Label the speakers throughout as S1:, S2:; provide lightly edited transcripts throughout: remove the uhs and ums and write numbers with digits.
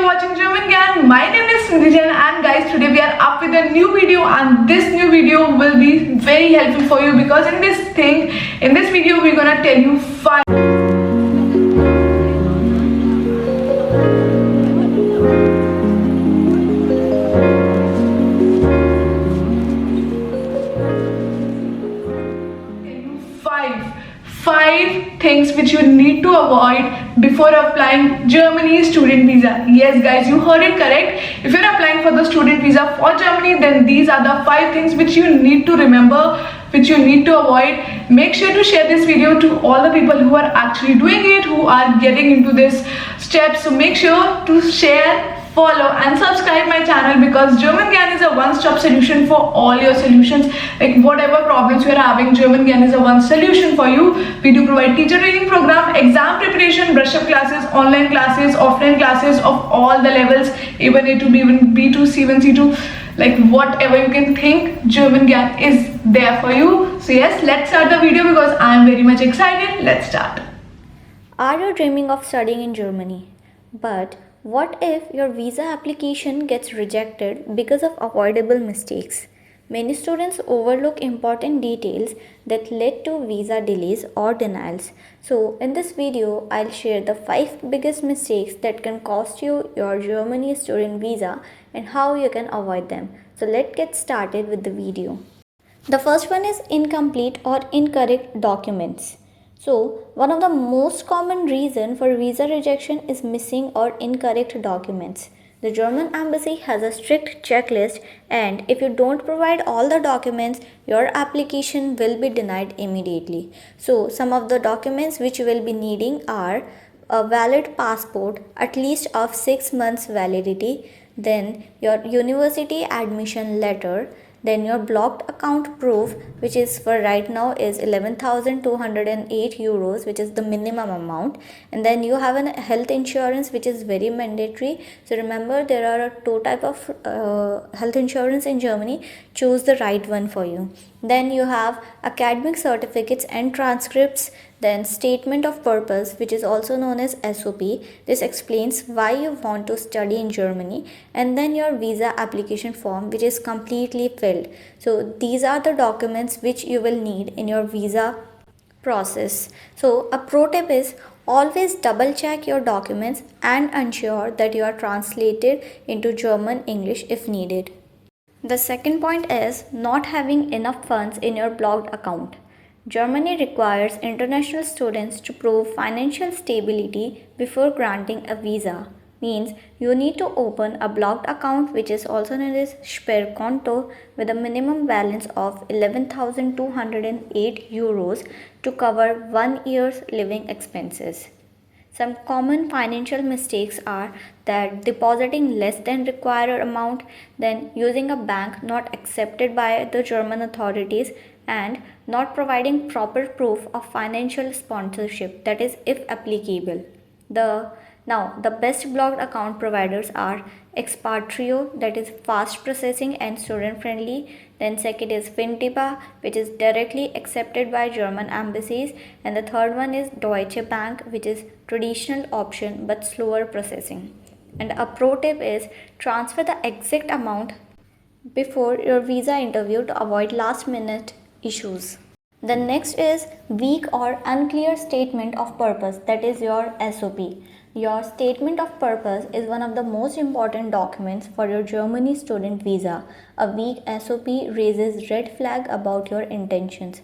S1: watching German Gyan. My name is Gyan and guys, today we are up with a new video and this new video will be very helpful for you because in this video we're gonna tell you five things which you need to avoid before applying Germany student visa. Yes guys, you heard it correct. If you're applying for the student visa for Germany, then these are the five things which you need to remember, which you need to avoid. Make sure to share this video to all the people who are actually doing it, who are getting into this step. So make sure to share, follow and subscribe my channel because German Gyan is a one-stop solution for all your solutions. Like whatever problems you are having, German Gyan is a one solution for you. We do provide teacher training program, exam preparation, brush up classes, online classes, offline classes of all the levels, even A to B, even B2, C1, C2, like whatever you can think, German Gyan is there for you. So yes, let's start the video because I am very much excited. Let's start.
S2: Are you dreaming of studying in Germany? But what if your visa application gets rejected because of avoidable mistakes? Many students overlook important details that lead to visa delays or denials. So in this video, I'll share the 5 biggest mistakes that can cost you your Germany student visa and how you can avoid them. So let's get started with the video. The first one is incomplete or incorrect documents. So, one of the most common reason for visa rejection is missing or incorrect documents. The German embassy has a strict checklist and if you don't provide all the documents, your application will be denied immediately. So, some of the documents which you will be needing are a valid passport, at least of 6 months validity, then your university admission letter, then your blocked account proof, which is for right now is 11,208 euros, which is the minimum amount, and then you have a health insurance which is very mandatory. So remember, there are two type of health insurance in Germany. Choose the right one for you. Then you have academic certificates and transcripts, then statement of purpose, which is also known as SOP. This explains why you want to study in Germany, and then your visa application form, which is completely filled. So these are the documents which you will need in your visa process. So a pro tip is always double check your documents and ensure that you are translated into German English if needed. The second point is not having enough funds in your blocked account. Germany requires international students to prove financial stability before granting a visa. Means you need to open a blocked account, which is also known as Sperrkonto, with a minimum balance of 11,208 euros to cover 1 year's living expenses. Some common financial mistakes are that depositing less than required amount, then using a bank not accepted by the German authorities, and not providing proper proof of financial sponsorship, that is if applicable. The best blocked account providers are Expatrio, that is fast processing and student friendly. Then second is Fintiba, which is directly accepted by German embassies, and the third one is Deutsche Bank, which is traditional option but slower processing. And a pro tip is transfer the exact amount before your visa interview to avoid last minute issues. The next is weak or unclear statement of purpose, that is your SOP. Your statement of purpose is one of the most important documents for your Germany student visa. A weak SOP raises red flag about your intentions.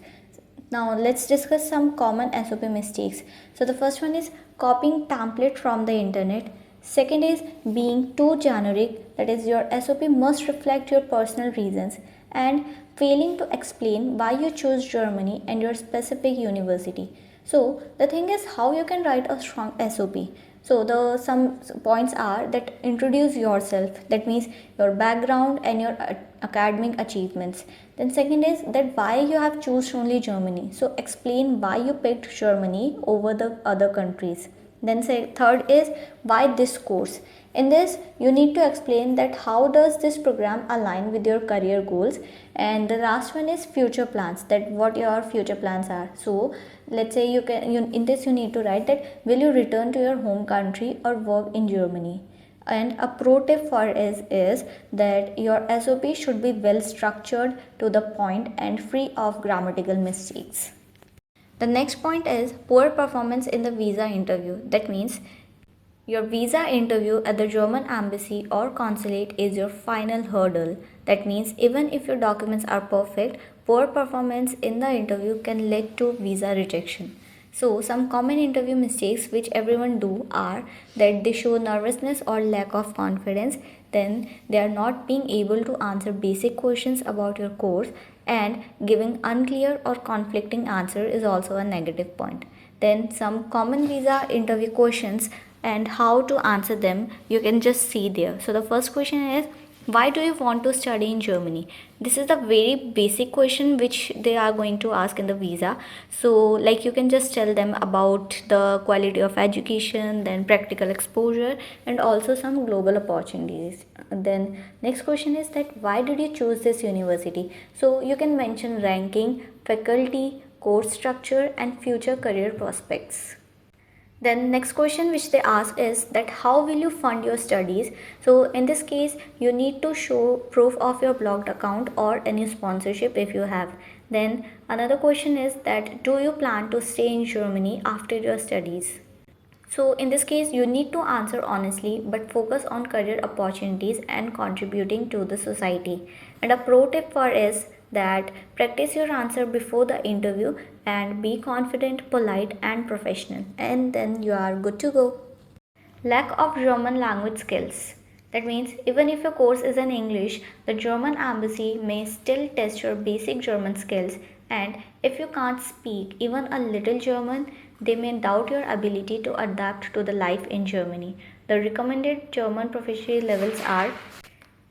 S2: Now let's discuss some common SOP mistakes. So the first one is copying template from the internet. Second is being too generic, that is your SOP must reflect your personal reasons, and failing to explain why you chose Germany and your specific university. So the thing is how you can write a strong SOP. So some points are that introduce yourself, that means your background and your academic achievements. Then second is that why you have chosen only Germany. So explain why you picked Germany over the other countries. Then third is why this course. In this you need to explain that how does this program align with your career goals, and the last one is future plans, that what your future plans are. So let's say in this you need to write that will you return to your home country or work in Germany. And a pro tip for is that your SOP should be well structured, to the point, and free of grammatical mistakes. The next point is poor performance in the visa interview. That means your visa interview at the German embassy or consulate is your final hurdle. That means even if your documents are perfect, poor performance in the interview can lead to visa rejection. So, some common interview mistakes which everyone do are that they show nervousness or lack of confidence, then they are not being able to answer basic questions about your course, and giving unclear or conflicting answer is also a negative point. Then some common visa interview questions and how to answer them you can just see there. So the first question is, why do you want to study in Germany? This is the very basic question which they are going to ask in the visa. So like you can just tell them about the quality of education, then practical exposure, and also some global opportunities. Then next question is that why did you choose this university? So you can mention ranking, faculty, course structure, and future career prospects. Then next question which they ask is that how will you fund your studies? So in this case you need to show proof of your blocked account or any sponsorship if you have. Then another question is that do you plan to stay in Germany after your studies? So in this case you need to answer honestly but focus on career opportunities and contributing to the society. And a pro tip for is that practice your answer before the interview and be confident, polite, and professional, and then you are good to go. Lack of German language skills. That means even if your course is in English, the German embassy may still test your basic German skills, and if you can't speak even a little German, they may doubt your ability to adapt to the life in Germany. The recommended German proficiency levels are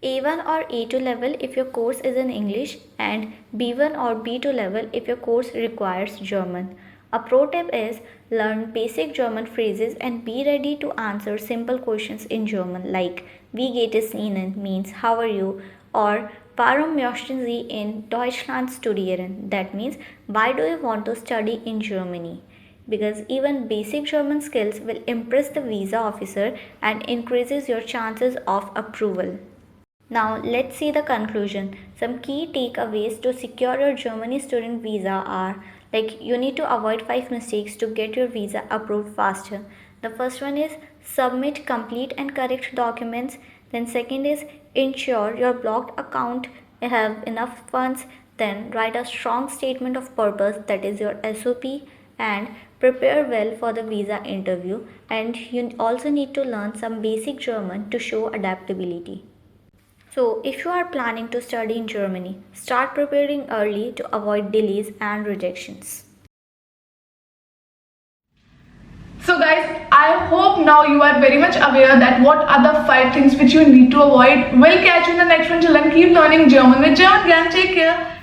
S2: A1 or A2 level if your course is in English, and B1 or B2 level if your course requires German. A pro tip is learn basic German phrases and be ready to answer simple questions in German like Wie geht es Ihnen means how are you, or Warum möchten Sie in Deutschland studieren? That means why do you want to study in Germany? Because even basic German skills will impress the visa officer and increases your chances of approval. Now let's see the conclusion. Some key takeaways to secure your Germany student visa are like you need to avoid 5 mistakes to get your visa approved faster. The first one is submit complete and correct documents. Then second is ensure your blocked account have enough funds. Then write a strong statement of purpose, that is your SOP, and prepare well for the visa interview. And you also need to learn some basic German to show adaptability. So, if you are planning to study in Germany, start preparing early to avoid delays and rejections.
S1: So guys, I hope now you are very much aware that what are the 5 things which you need to avoid. We'll catch you in the next one. Till then, keep learning German with Gyan. Take care.